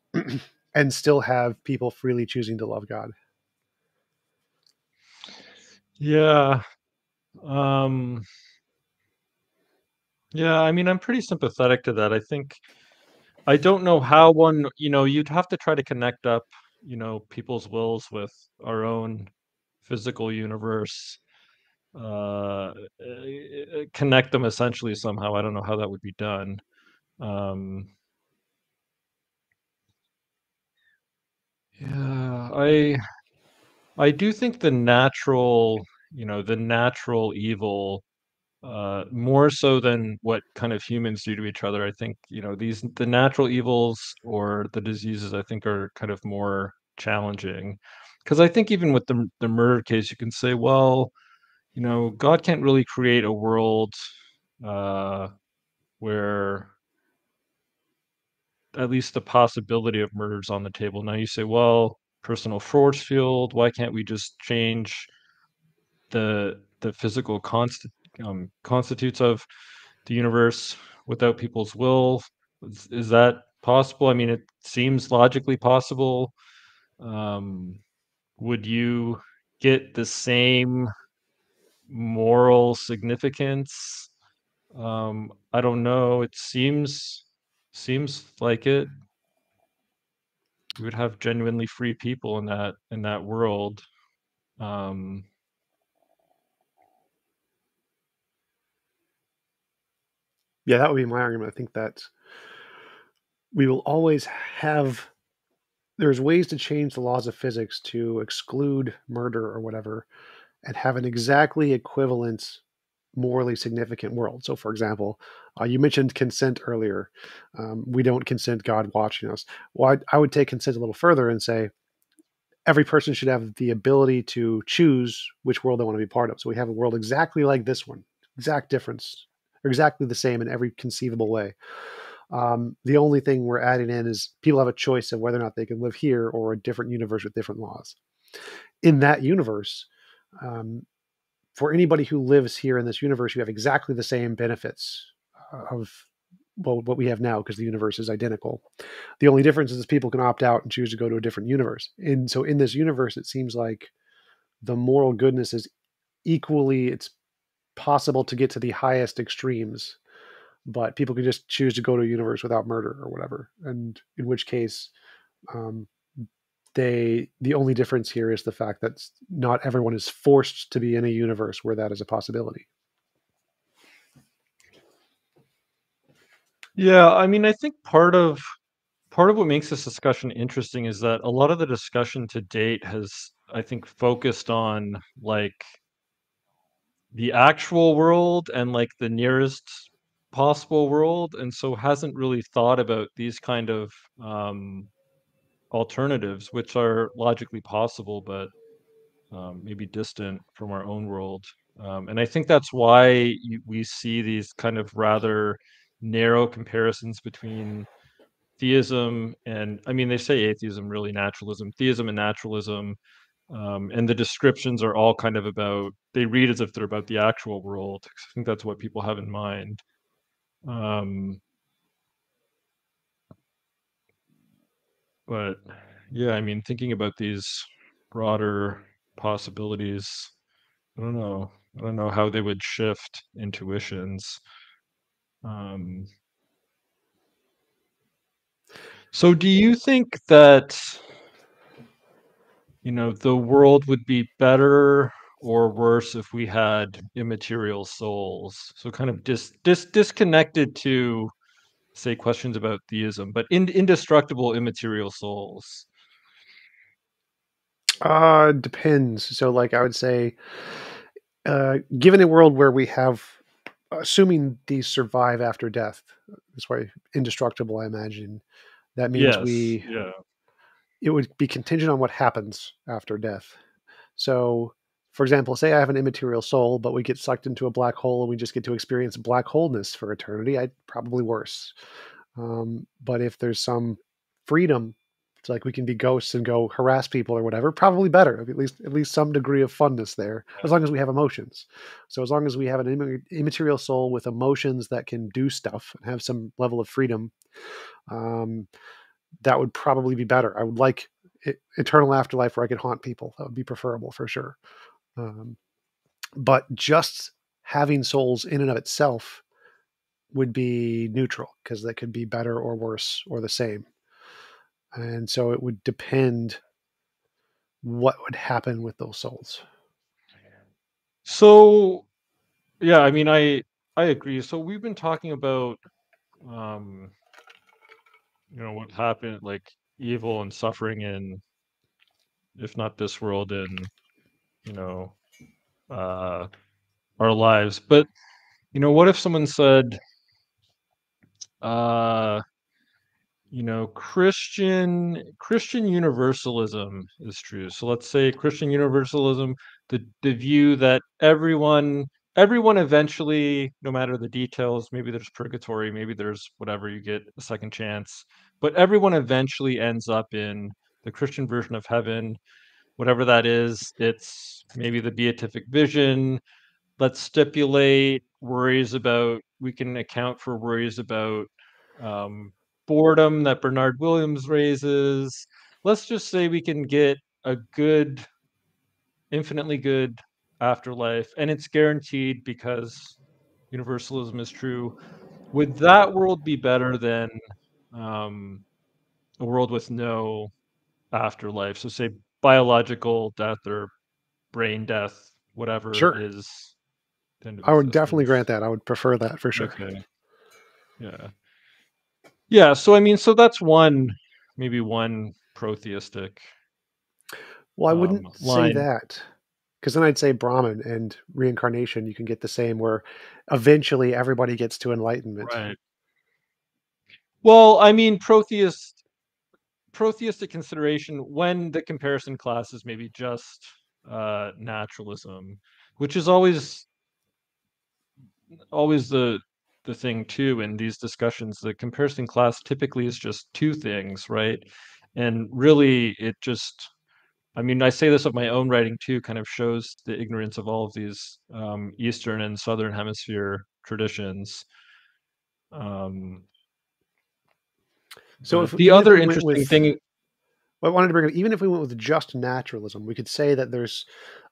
and still have people freely choosing to love God. Yeah. Um, yeah, I mean, I'm pretty sympathetic to that. I don't know how you'd have to try to connect up, people's wills with our own physical universe, connect them essentially somehow. I don't know how that would be done. Um, I do think the natural, the natural evil, more so than what kind of humans do to each other. I think, the natural evils or the diseases, I think, are kind of more challenging. Because I think even with the murder case, you can say, well, God can't really create a world uh, where at least the possibility of murder is on the table. Now you say, well, personal force field, why can't we just change the physical constitutes of the universe without people's will? Is that possible? I mean, it seems logically possible. Um, would you get the same moral significance? I don't know. It seems like it. You would have genuinely free people in that world. Um, Yeah, that would be my argument. I think that we will always have there's ways to change the laws of physics to exclude murder or whatever and have an exactly equivalent morally significant world. So, for example, you mentioned consent earlier. We don't consent God watching us. Well, I would take consent a little further and say every person should have the ability to choose which world they want to be part of. So we have a world exactly like this one, exact difference, or exactly the same in every conceivable way. The only thing we're adding in is people have a choice of whether or not they can live here or a different universe with different laws. In that universe, um, for anybody who lives here in this universe, you have exactly the same benefits of what we have now because the universe is identical. The only difference is people can opt out and choose to go to a different universe. And so in this universe, it seems like the moral goodness is equally it's possible to get to the highest extremes, but people can just choose to go to a universe without murder or whatever. And in which case, um, the only difference here is the fact that not everyone is forced to be in a universe where that is a possibility. yeah, I mean, I think part of what makes this discussion interesting is that a lot of the discussion to date has, I think, focused on like the actual world and like the nearest possible world, and so hasn't really thought about these kind of um, alternatives, which are logically possible, but maybe distant from our own world. And I think that's why we see these kind of rather narrow comparisons between theism and, I mean, they say atheism, really naturalism, theism and naturalism. And the descriptions are all kind of about, they read as if they're about the actual world. I think that's what people have in mind. Um, but yeah, I mean, thinking about these broader possibilities, I don't know. I don't know how they would shift intuitions. Um, so do you think that, the world would be better or worse if we had immaterial souls? So kind of disconnected to, say, questions about theism, but indestructible immaterial souls. Depends. So, like, I would say, given a world where we have, assuming these survive after death, that's why indestructible, I imagine, that means Yes, yeah. it would be contingent on what happens after death. So, for example, say I have an immaterial soul, but we get sucked into a black hole and we just get to experience black wholeness for eternity. I'd probably worse. But if there's some freedom, it's like we can be ghosts and go harass people or whatever, probably better. At least some degree of funness there, as long as we have emotions. So as long as we have an immaterial soul with emotions that can do stuff and have some level of freedom, um, that would probably be better. I would like eternal afterlife where I could haunt people. That would be preferable for sure. Um, but just having souls in and of itself would be neutral because that could be better or worse or the same. And so it would depend what would happen with those souls. So yeah, I mean, I agree. So we've been talking about um, what happened, like evil and suffering in if not this world, in uh, our lives. But what if someone said, uh, Christian universalism is true. So let's say Christian universalism, the view that everyone eventually, no matter the details, maybe there's purgatory, maybe there's whatever, you get a second chance, but everyone eventually ends up in the Christian version of heaven, whatever that is. It's maybe the beatific vision. Let's stipulate worries about, we can account for worries about um, boredom that Bernard Williams raises. Let's just say we can get a good, infinitely good afterlife, and it's guaranteed because universalism is true. Would that world be better than um, a world with no afterlife? So, say biological death or brain death, whatever Sure. is the end of I would definitely existence. grant that. I would prefer that for sure. Okay. Yeah. Yeah. So, I mean, so that's maybe one protheistic Well, I wouldn't say line. that, because then I'd say Brahman and reincarnation. You can get the same, where eventually everybody gets to enlightenment. Right. Well, I mean, protheistic consideration when the comparison class is maybe just naturalism, which is always the thing too in these discussions. The comparison class typically is just two things, right? And really, it just, I mean, I say this of my own writing too, kind of shows the ignorance of all of these Eastern and Southern Hemisphere traditions. Um, So but if the even if other we went interesting with, thing, I wanted to bring up, even if we went with just naturalism, we could say that there's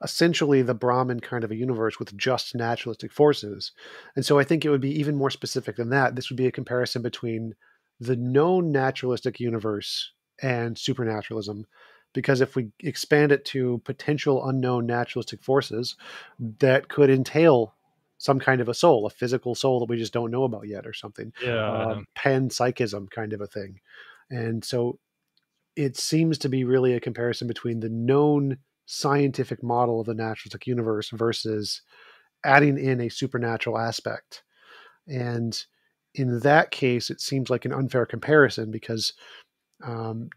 essentially the Brahman kind of a universe with just naturalistic forces. And so I think it would be even more specific than that. This would be a comparison between the known naturalistic universe and supernaturalism. Because if we expand it to potential unknown naturalistic forces, that could entail some kind of a soul, a physical soul that we just don't know about yet, or something, yeah, panpsychism kind of a thing. And so it seems to be really a comparison between the known scientific model of the naturalistic universe versus adding in a supernatural aspect. And in that case, it seems like an unfair comparison because um,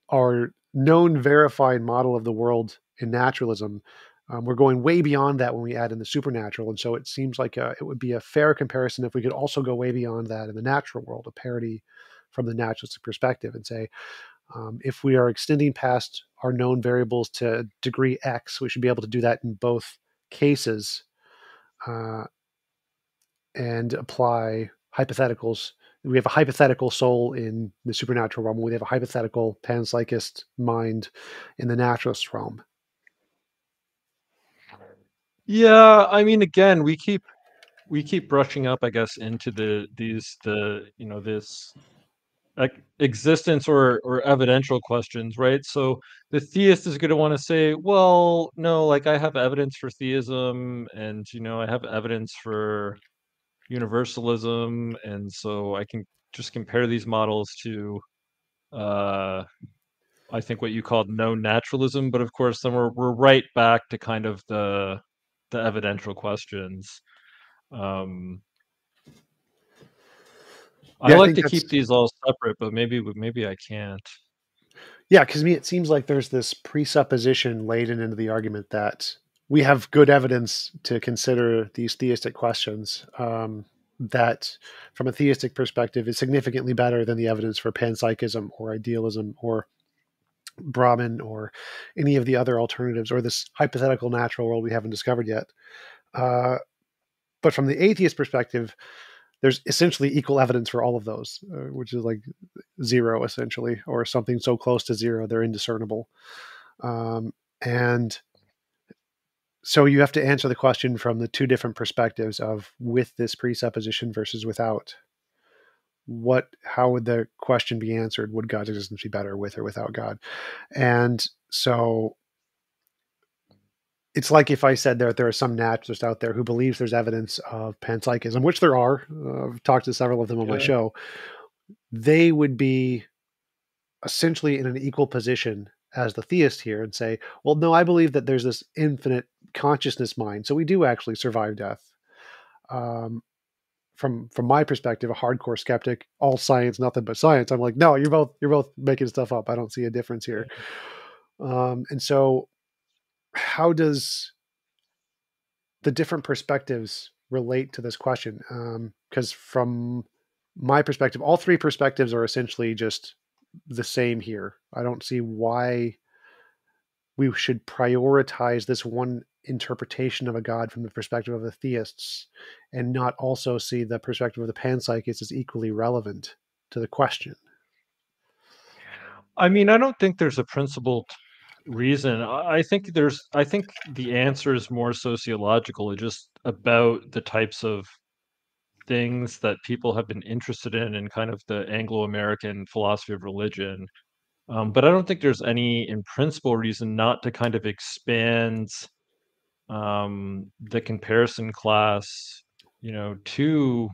our known verified model of the world in naturalism, we're going way beyond that when we add in the supernatural. And so it seems like it would be a fair comparison if we could also go way beyond that in the natural world, a parity from the naturalistic perspective, and say, if we are extending past our known variables to degree X, we should be able to do that in both cases uh, and apply hypotheticals. We have a hypothetical soul in the supernatural realm. We have a hypothetical panpsychist mind in the naturalist realm. yeah. I mean, again, we keep brushing up, I guess, into this existence or evidential questions, right? So the theist is going to want to say, well, no, like I have evidence for theism, and I have evidence for universalism, and so I can just compare these models to uh I think what you called known naturalism. But of course then we're right back to kind of the evidential questions. um I Yeah, I like think to that's keep these all separate, but maybe I can't. yeah. Because to me, it seems like there's this presupposition laden into the argument that we have good evidence to consider these theistic questions. That, from a theistic perspective, is significantly better than the evidence for panpsychism or idealism or Brahman or any of the other alternatives or this hypothetical natural world we haven't discovered yet. Uh, but from the atheist perspective, there's essentially equal evidence for all of those, which is like zero essentially, or something so close to zero they're indiscernible. And so you have to answer the question from the two different perspectives of with this presupposition versus without. How would the question be answered? Would God's existence be better with or without God? And so it's like if I said that there are some naturalists out there who believes there's evidence of panpsychism, which there are. I've talked to several of them on my Yeah. show. They would be essentially in an equal position as the theist here and say, well, no, I believe that there's this infinite consciousness mind, so we do actually survive death. Um, from my perspective, a hardcore skeptic, all science, nothing but science. I'm like, no, you're both making stuff up. I don't see a difference here. And so, how does the different perspectives relate to this question? Because from my perspective, all three perspectives are essentially just the same here. I don't see why we should prioritize this one interpretation of a god from the perspective of the theists and not also see the perspective of the panpsychists as equally relevant to the question. I mean, I don't think there's a principled reason. I think the answer is more sociological, it's just about the types of things that people have been interested in kind of the Anglo-American philosophy of religion. But I don't think there's any in principle reason not to kind of expand the comparison class, to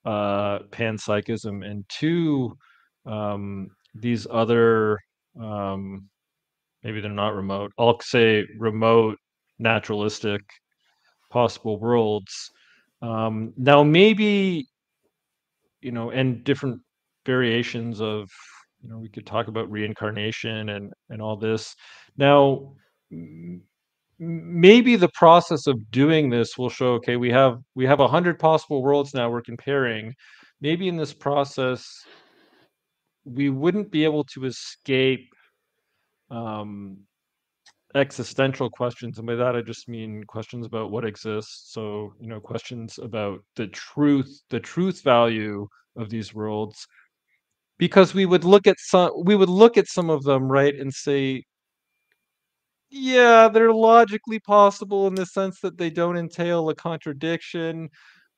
panpsychism and to these other, um, maybe they're not remote. I'll say remote naturalistic possible worlds. Now maybe, and different variations of, we could talk about reincarnation and all this. Now, maybe the process of doing this will show, okay, we have 100 possible worlds now we're comparing. Maybe in this process we wouldn't be able to escape um, existential questions, and by that I just mean questions about what exists. So, questions about the truth value of these worlds, because we would look at some of them, right, and say, yeah, they're logically possible in the sense that they don't entail a contradiction,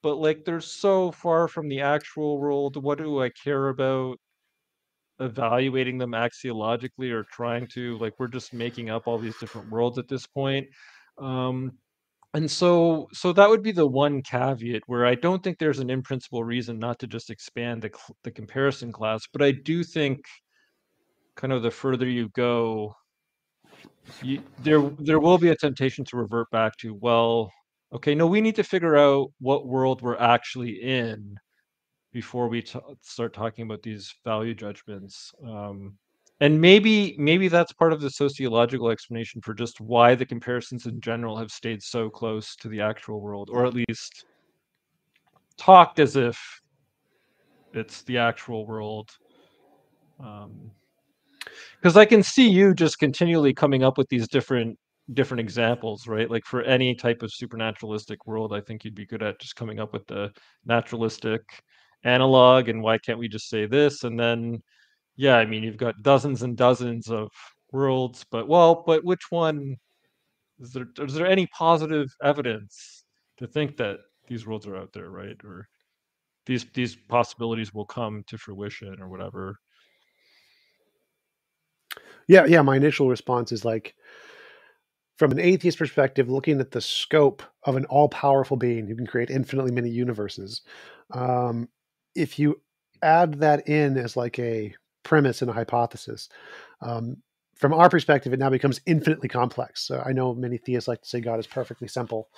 but like they're so far from the actual world. What do I care about evaluating them axiologically or trying to, like, we're just making up all these different worlds at this point. Um, and so that would be the one caveat where I don't think there's an in principle reason not to just expand the comparison class, but I do think kind of the further you go, there will be a temptation to revert back to, well, okay, no, we need to figure out what world we're actually in before we start talking about these value judgments. And maybe that's part of the sociological explanation for just why the comparisons in general have stayed so close to the actual world, or at least talked as if it's the actual world. Um, Because I can see you just continually coming up with these different examples, right? Like for any type of supernaturalistic world, I think you'd be good at just coming up with the naturalistic analog, and why can't we just say this? And then, yeah, I mean, you've got dozens and dozens of worlds, but which one is there any positive evidence to think that these worlds are out there, right? Or these possibilities will come to fruition or whatever. Yeah. My initial response is like, from an atheist perspective, looking at the scope of an all-powerful being who can create infinitely many universes, um, if you add that in as like a premise and a hypothesis, um, from our perspective, it now becomes infinitely complex. So I know many theists like to say God is perfectly simple,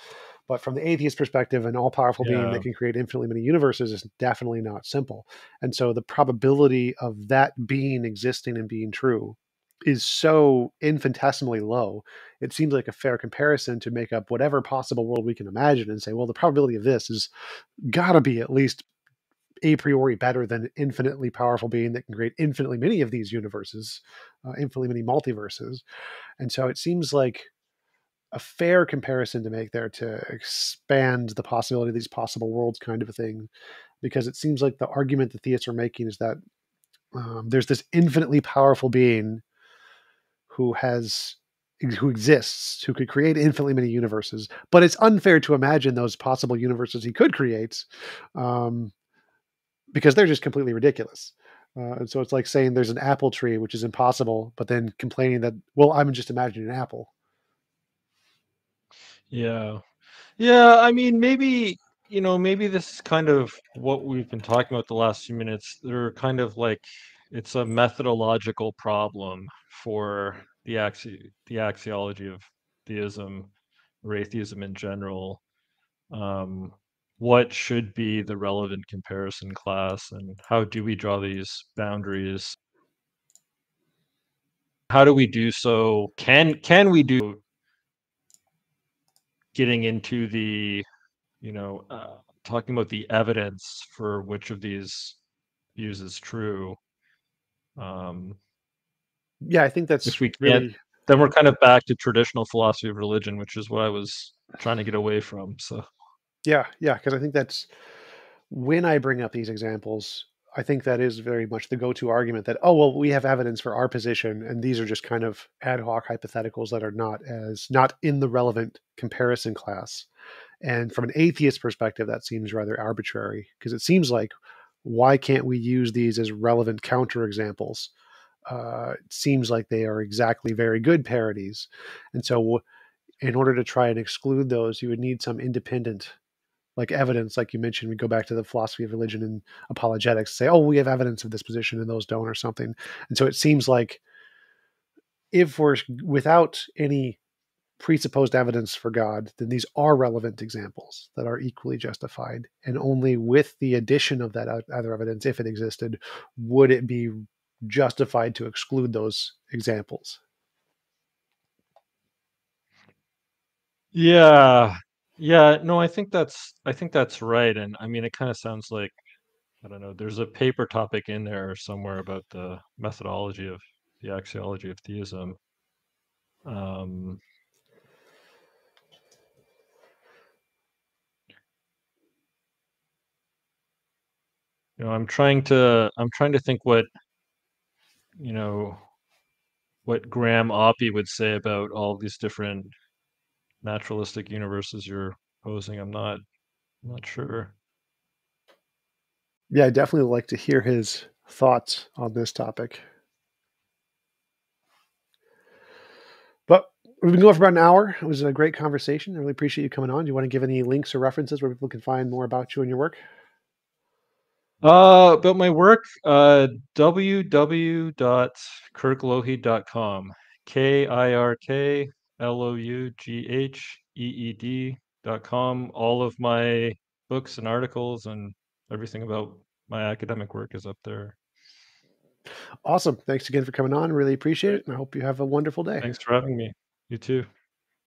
but from the atheist perspective, an all-powerful being Yeah. that can create infinitely many universes is definitely not simple. And so the probability of that being existing and being true is so infinitesimally low. It seems like a fair comparison to make up whatever possible world we can imagine and say, well, the probability of this is got to be at least a priori better than an infinitely powerful being that can create infinitely many of these universes, infinitely many multiverses. And so it seems like a fair comparison to make there to expand the possibility of these possible worlds kind of a thing, because it seems like the argument the theists are making is that there's this infinitely powerful being who exists, who could create infinitely many universes, but it's unfair to imagine those possible universes he could create, um, because they're just completely ridiculous. And so it's like saying there's an apple tree, which is impossible, but then complaining that, well, I'm just imagining an apple. Yeah. Yeah, I mean, maybe this is kind of what we've been talking about the last few minutes. They're kind of like it's a methodological problem for the axiology of theism or atheism in general. Um, what should be the relevant comparison class, and how do we draw these boundaries? How do we do so? Can we do getting into the, talking about the evidence for which of these views is true? Um, Yeah, I think if that's we can't, really then we're kind of back to traditional philosophy of religion, which is what I was trying to get away from. So, yeah, because I think that's when I bring up these examples, I think that is very much the go-to argument that, oh, well, we have evidence for our position, and these are just kind of ad hoc hypotheticals that are not in the relevant comparison class. And from an atheist perspective, that seems rather arbitrary because it seems like, why can't we use these as relevant counterexamples? It seems like they are exactly very good parodies. And so, in order to try and exclude those, you would need some independent, like evidence, like you mentioned. We go back to the philosophy of religion and apologetics, say, oh, we have evidence of this position and those don't, or something. And so it seems like if we're without any presupposed evidence for God, then these are relevant examples that are equally justified. And only with the addition of that other evidence, if it existed, would it be justified to exclude those examples. yeah, yeah, no, I think that's right. And I mean, it kind of sounds like, I don't know, there's a paper topic in there somewhere about the methodology of the axiology of theism. Um, I'm trying to think you know, what Graham Oppy would say about all these different naturalistic universes you're posing. I'm not sure. Yeah, I definitely like to hear his thoughts on this topic. But we've been going for about an hour. It was a great conversation. I really appreciate you coming on. Do you want to give any links or references where people can find more about you and your work? About my work, www.kirklougheed.com. KIRKLOUGHEED.com. All of my books and articles and everything about my academic work is up there. Awesome. Thanks again for coming on. Really appreciate Great. it. And I hope you have a wonderful day. Thanks for having me. You too.